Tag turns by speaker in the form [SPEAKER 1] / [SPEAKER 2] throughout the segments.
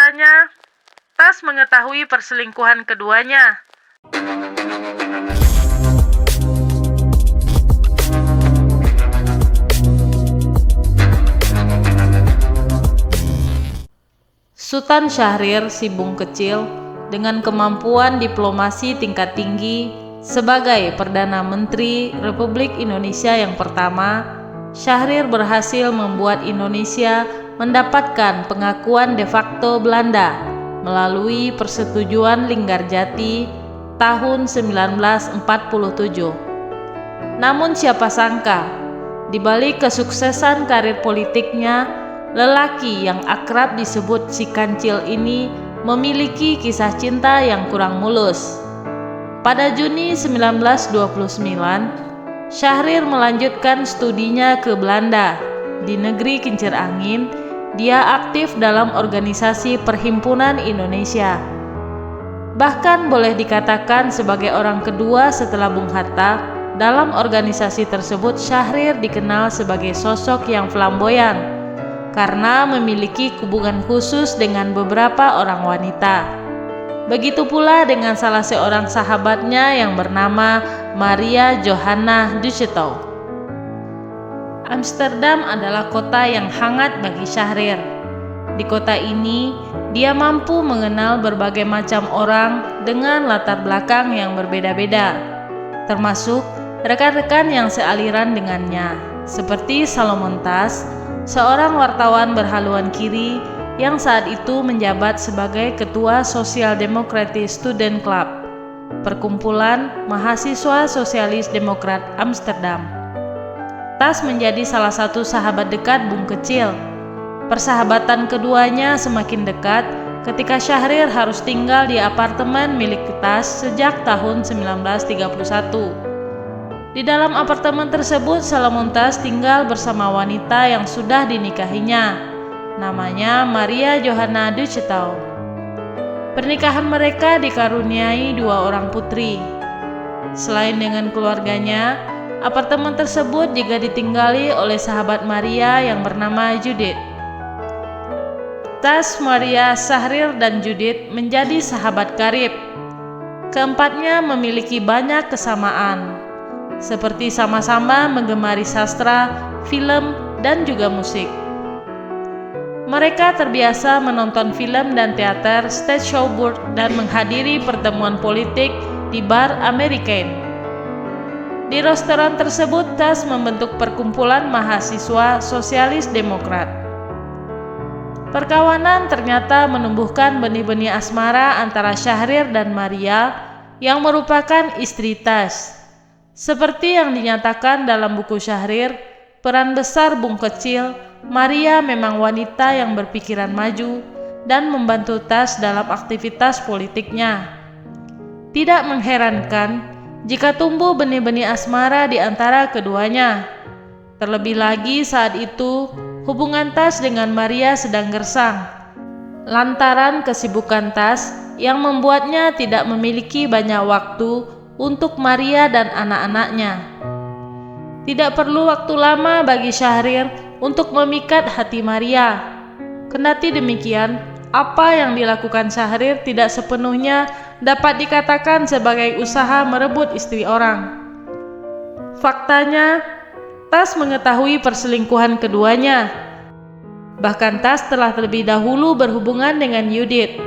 [SPEAKER 1] Faktanya, Tas mengetahui perselingkuhan keduanya. Sultan Syahrir si Bung Kecil dengan kemampuan diplomasi tingkat tinggi sebagai Perdana Menteri Republik Indonesia yang pertama, Syahrir berhasil membuat Indonesia mendapatkan pengakuan de facto Belanda melalui Persetujuan Linggarjati tahun 1947. Namun siapa sangka, di balik kesuksesan karir politiknya, lelaki yang akrab disebut si Kancil ini memiliki kisah cinta yang kurang mulus. Pada Juni 1929, Syahrir melanjutkan studinya ke Belanda. Di negeri kincir angin, dia aktif dalam organisasi Perhimpunan Indonesia. Bahkan boleh dikatakan sebagai orang kedua setelah Bung Hatta, dalam organisasi tersebut Syahrir dikenal sebagai sosok yang flamboyan karena memiliki hubungan khusus dengan beberapa orang wanita. Begitu pula dengan salah seorang sahabatnya yang bernama Maria Johanna Ducetow. Amsterdam adalah kota yang hangat bagi Syahrir. Di kota ini, dia mampu mengenal berbagai macam orang dengan latar belakang yang berbeda-beda, termasuk rekan-rekan yang sealiran dengannya, seperti Salomon Tas, seorang wartawan berhaluan kiri yang saat itu menjabat sebagai Ketua Social Democratic Student Club, perkumpulan mahasiswa sosialis demokrat Amsterdam. Tas menjadi salah satu sahabat dekat Bung Kecil. Persahabatan keduanya semakin dekat ketika Syahrir harus tinggal di apartemen milik Tas sejak tahun 1931. Di dalam apartemen tersebut, Salomon Tas tinggal bersama wanita yang sudah dinikahinya, namanya Maria Johanna Ducetow. Pernikahan mereka dikaruniai 2 orang putri. Selain dengan keluarganya, apartemen tersebut juga ditinggali oleh sahabat Maria yang bernama Judith. Tas, Maria, Syahrir, dan Judith menjadi sahabat karib. Keempatnya memiliki banyak kesamaan, seperti sama-sama menggemari sastra, film, dan juga musik. Mereka terbiasa menonton film dan teater, stage show board, dan menghadiri pertemuan politik di bar American. Di restoran tersebut, Tas membentuk perkumpulan mahasiswa sosialis demokrat. Perkawanan ternyata menumbuhkan benih-benih asmara antara Syahrir dan Maria yang merupakan istri Tas. Seperti yang dinyatakan dalam buku Syahrir, peran besar Bung Kecil, Maria memang wanita yang berpikiran maju dan membantu Tas dalam aktivitas politiknya. Tidak mengherankan jika tumbuh benih-benih asmara di antara keduanya. Terlebih lagi saat itu, hubungan Tas dengan Maria sedang gersang, lantaran kesibukan Tas yang membuatnya tidak memiliki banyak waktu untuk Maria dan anak-anaknya. Tidak perlu waktu lama bagi Syahrir untuk memikat hati Maria. Kendati demikian, apa yang dilakukan Syahrir tidak sepenuhnya dapat dikatakan sebagai usaha merebut istri orang. Faktanya, Tas mengetahui perselingkuhan keduanya. Bahkan Tas telah terlebih dahulu berhubungan dengan Judith.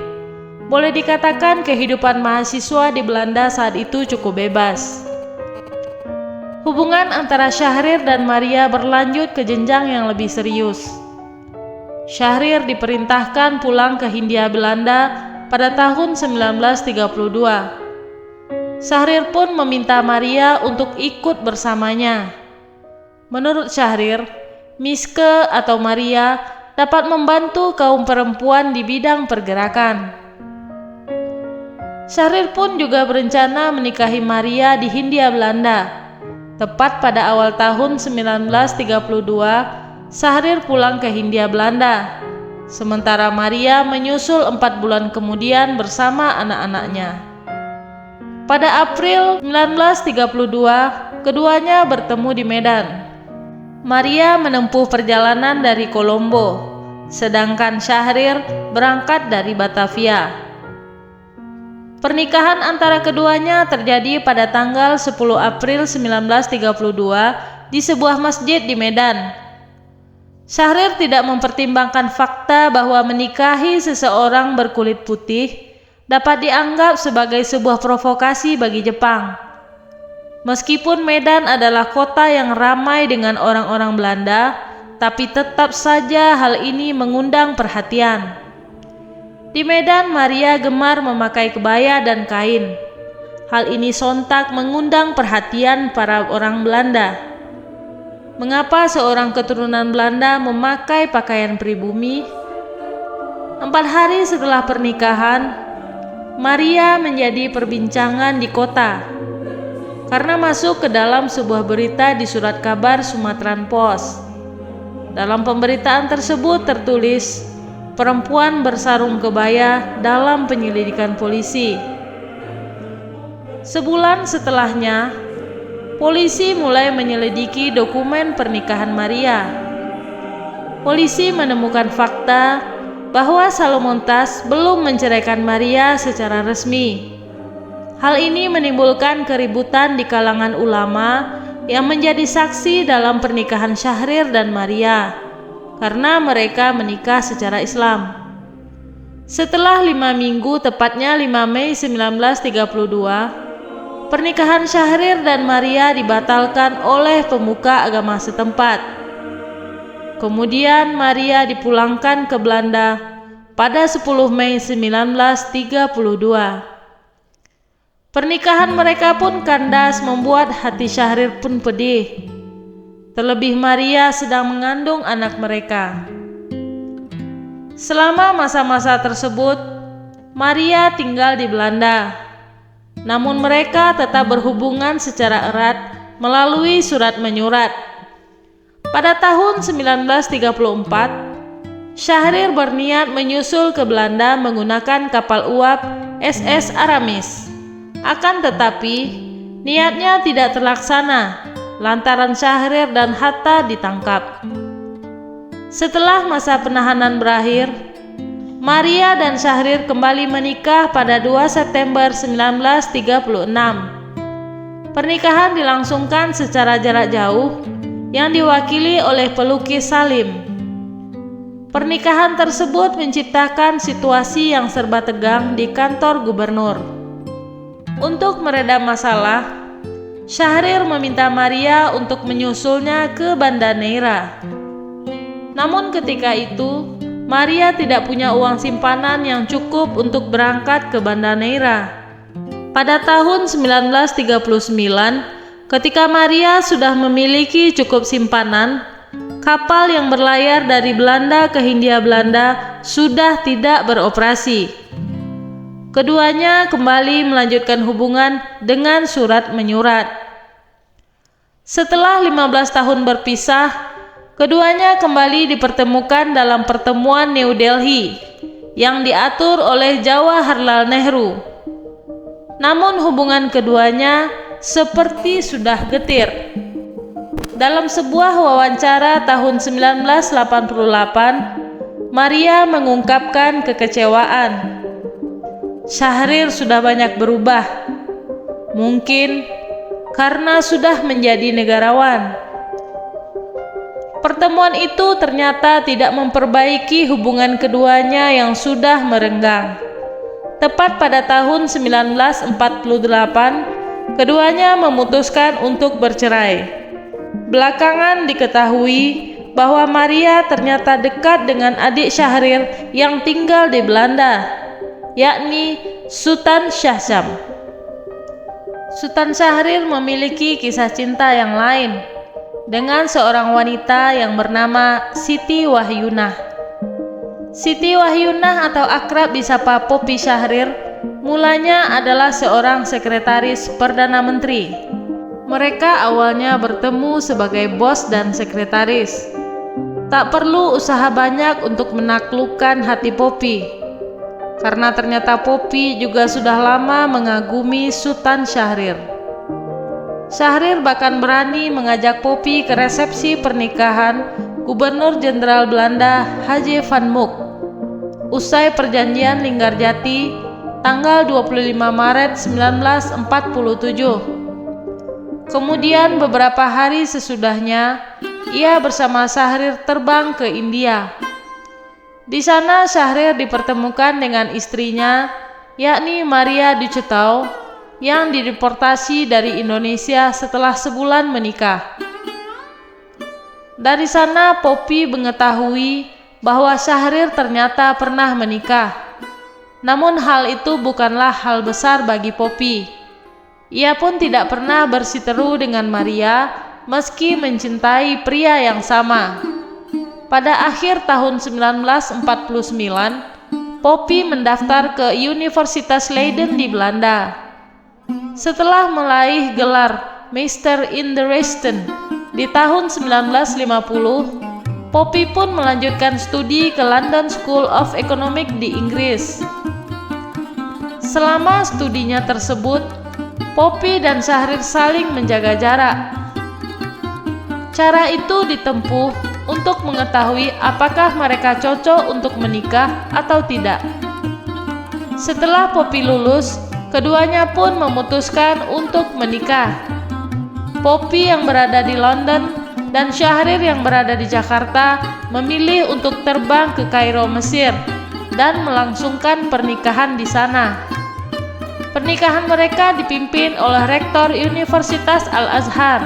[SPEAKER 1] Boleh dikatakan kehidupan mahasiswa di Belanda saat itu cukup bebas. Hubungan antara Syahrir dan Maria berlanjut ke jenjang yang lebih serius. Syahrir diperintahkan pulang ke Hindia Belanda pada tahun 1932. Syahrir pun meminta Maria untuk ikut bersamanya. Menurut Syahrir, Miske atau Maria dapat membantu kaum perempuan di bidang pergerakan. Syahrir pun juga berencana menikahi Maria di Hindia Belanda. Tepat pada awal tahun 1932, Syahrir pulang ke Hindia Belanda. Sementara Maria menyusul 4 bulan kemudian bersama anak-anaknya. Pada April 1932, keduanya bertemu di Medan. Maria menempuh perjalanan dari Kolombo. sedangkan Syahrir berangkat dari Batavia. Pernikahan antara keduanya terjadi pada tanggal 10 April 1932 di sebuah masjid di Medan. Syahrir tidak mempertimbangkan fakta bahwa menikahi seseorang berkulit putih dapat dianggap sebagai sebuah provokasi bagi Jepang. Meskipun Medan adalah kota yang ramai dengan orang-orang Belanda, tapi tetap saja hal ini mengundang perhatian. Di Medan, Maria gemar memakai kebaya dan kain. Hal ini sontak mengundang perhatian para orang Belanda. Mengapa seorang keturunan Belanda memakai pakaian pribumi? 4 hari setelah pernikahan, Maria menjadi perbincangan di kota karena masuk ke dalam sebuah berita di surat kabar Sumatran Post. Dalam pemberitaan tersebut tertulis, perempuan bersarung kebaya dalam penyelidikan polisi. Sebulan setelahnya, polisi mulai menyelidiki dokumen pernikahan Maria. Polisi menemukan fakta bahwa Salomon Tas belum menceraikan Maria secara resmi. Hal ini menimbulkan keributan di kalangan ulama yang menjadi saksi dalam pernikahan Syahrir dan Maria karena mereka menikah secara Islam. Setelah 5 minggu, tepatnya 5 Mei 1932, pernikahan Syahrir dan Maria dibatalkan oleh pemuka agama setempat. Kemudian Maria dipulangkan ke Belanda pada 10 Mei 1932. Pernikahan mereka pun kandas membuat hati Syahrir pun pedih. Terlebih Maria sedang mengandung anak mereka. Selama masa-masa tersebut, Maria tinggal di Belanda. Namun mereka tetap berhubungan secara erat melalui surat menyurat. Pada tahun 1934, Syahrir berniat menyusul ke Belanda menggunakan kapal uap SS Aramis. Akan tetapi, niatnya tidak terlaksana lantaran Syahrir dan Hatta ditangkap. Setelah masa penahanan berakhir, Maria dan Syahrir kembali menikah pada 2 September 1936. Pernikahan dilangsungkan secara jarak jauh yang diwakili oleh pelukis Salim. Pernikahan tersebut menciptakan situasi yang serba tegang di kantor gubernur. Untuk meredam masalah, Syahrir meminta Maria untuk menyusulnya ke Banda Neira. Namun ketika itu, Maria tidak punya uang simpanan yang cukup untuk berangkat ke Banda Neira. Pada tahun 1939, ketika Maria sudah memiliki cukup simpanan, kapal yang berlayar dari Belanda ke Hindia Belanda sudah tidak beroperasi. Keduanya kembali melanjutkan hubungan dengan surat menyurat. Setelah 15 tahun berpisah, keduanya kembali dipertemukan dalam pertemuan New Delhi yang diatur oleh Jawaharlal Nehru. Namun hubungan keduanya seperti sudah getir. Dalam sebuah wawancara tahun 1988, Maria mengungkapkan kekecewaan. Syahrir sudah banyak berubah, mungkin karena sudah menjadi negarawan. Pertemuan itu ternyata tidak memperbaiki hubungan keduanya yang sudah merenggang. Tepat pada tahun 1948, keduanya memutuskan untuk bercerai. Belakangan diketahui bahwa Maria ternyata dekat dengan adik Syahrir yang tinggal di Belanda, yakni Sultan Syahsyam. Sultan Syahrir memiliki kisah cinta yang lain dengan seorang wanita yang bernama Siti Wahyunah. Siti Wahyunah atau akrab disapa Poppy Syahrir mulanya adalah seorang sekretaris Perdana Menteri. Mereka awalnya bertemu sebagai bos dan sekretaris. Tak perlu usaha banyak untuk menaklukkan hati Poppy, karena ternyata Poppy juga sudah lama mengagumi Sultan Syahrir. Syahrir bahkan berani mengajak Poppy ke resepsi pernikahan Gubernur Jenderal Belanda H.J. van Mook. Usai perjanjian Linggarjati tanggal 25 Maret 1947. Kemudian beberapa hari sesudahnya, ia bersama Syahrir terbang ke India. Di sana Syahrir dipertemukan dengan istrinya, yakni Maria Ducetau, yang dideportasi dari Indonesia setelah sebulan menikah. Dari sana Poppy mengetahui bahwa Syahrir ternyata pernah menikah. Namun hal itu bukanlah hal besar bagi Poppy. Ia pun tidak pernah bersiteru dengan Maria meski mencintai pria yang sama. Pada akhir tahun 1949, Poppy mendaftar ke Universitas Leiden di Belanda. Setelah meraih gelar Master in the Rechten di tahun 1950, Poppy pun melanjutkan studi ke London School of Economics di Inggris. Selama studinya tersebut, Poppy dan Syahrir saling menjaga jarak. Cara itu ditempuh untuk mengetahui apakah mereka cocok untuk menikah atau tidak. Setelah Poppy lulus, keduanya pun memutuskan untuk menikah. Poppy yang berada di London dan Syahrir yang berada di Jakarta memilih untuk terbang ke Kairo, Mesir, dan melangsungkan pernikahan di sana. Pernikahan mereka dipimpin oleh Rektor Universitas Al-Azhar,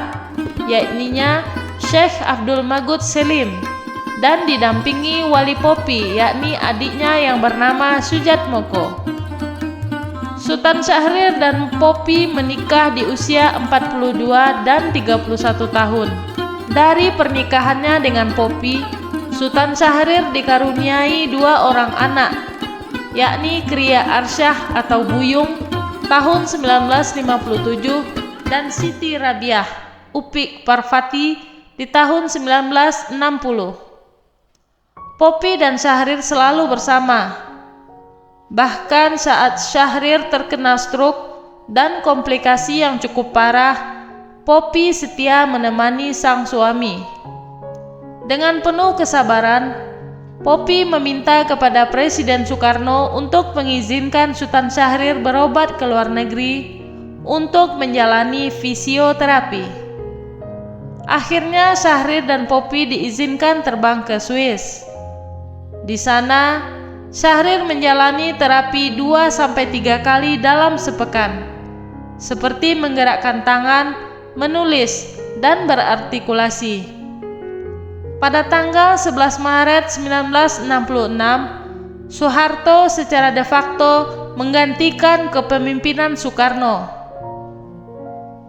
[SPEAKER 1] yakninya Syekh Abdul Magud Selim, dan didampingi wali Poppy, yakni adiknya yang bernama Sujat Moko. Sultan Syahrir dan Poppy menikah di usia 42 dan 31 tahun. Dari pernikahannya dengan Poppy, Sultan Syahrir dikaruniai 2 orang anak, yakni Kria Arsyah atau Buyung tahun 1957 dan Siti Rabiah Upik Parvati di tahun 1960. Poppy dan Syahrir selalu bersama. Bahkan saat Syahrir terkena stroke dan komplikasi yang cukup parah, Poppy setia menemani sang suami. Dengan penuh kesabaran, Poppy meminta kepada Presiden Soekarno untuk mengizinkan Sultan Syahrir berobat ke luar negeri untuk menjalani fisioterapi. Akhirnya Syahrir dan Poppy diizinkan terbang ke Swiss. Di sana, Syahrir menjalani terapi 2-3 kali dalam sepekan, seperti menggerakkan tangan, menulis, dan berartikulasi. Pada tanggal 11 Maret 1966, Soeharto secara de facto menggantikan kepemimpinan Soekarno.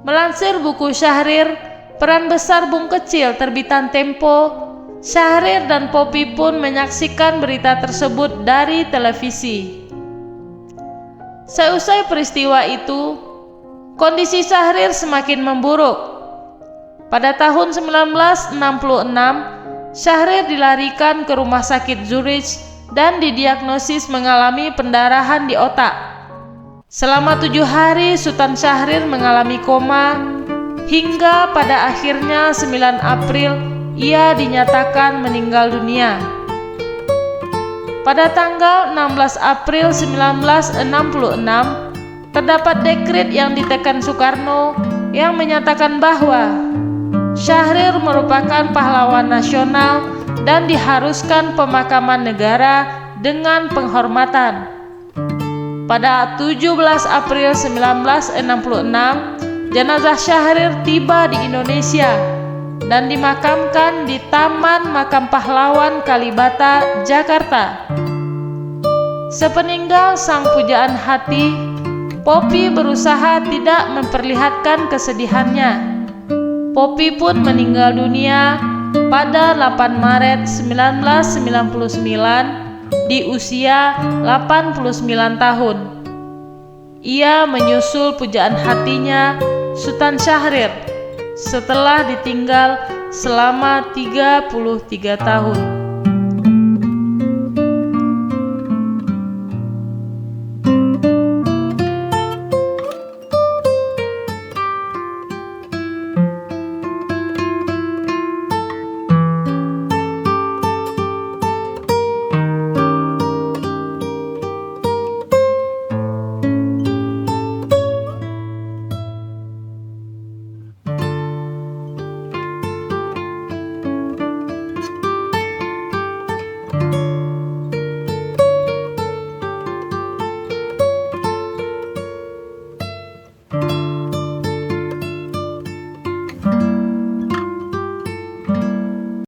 [SPEAKER 1] Melansir buku Syahrir, peran besar Bung Kecil terbitan Tempo, Syahrir dan Poppy pun menyaksikan berita tersebut dari televisi. Seusai peristiwa itu, kondisi Syahrir semakin memburuk. Pada tahun 1966, Syahrir dilarikan ke rumah sakit Zurich dan didiagnosis mengalami pendarahan di otak. Selama 7 hari Sultan Syahrir mengalami koma, hingga pada akhirnya 9 April ia dinyatakan meninggal dunia. Pada tanggal 16 April 1966, terdapat dekret yang ditekan Soekarno yang menyatakan bahwa Syahrir merupakan pahlawan nasional dan diharuskan pemakaman negara dengan penghormatan. Pada 17 April 1966, jenazah Syahrir tiba di Indonesia dan dimakamkan di Taman Makam Pahlawan Kalibata, Jakarta. Sepeninggal sang pujaan hati, Poppy berusaha tidak memperlihatkan kesedihannya. Poppy pun meninggal dunia pada 8 Maret 1999 di usia 89 tahun. Ia menyusul pujaan hatinya Sultan Syahrir setelah ditinggal selama 33 tahun.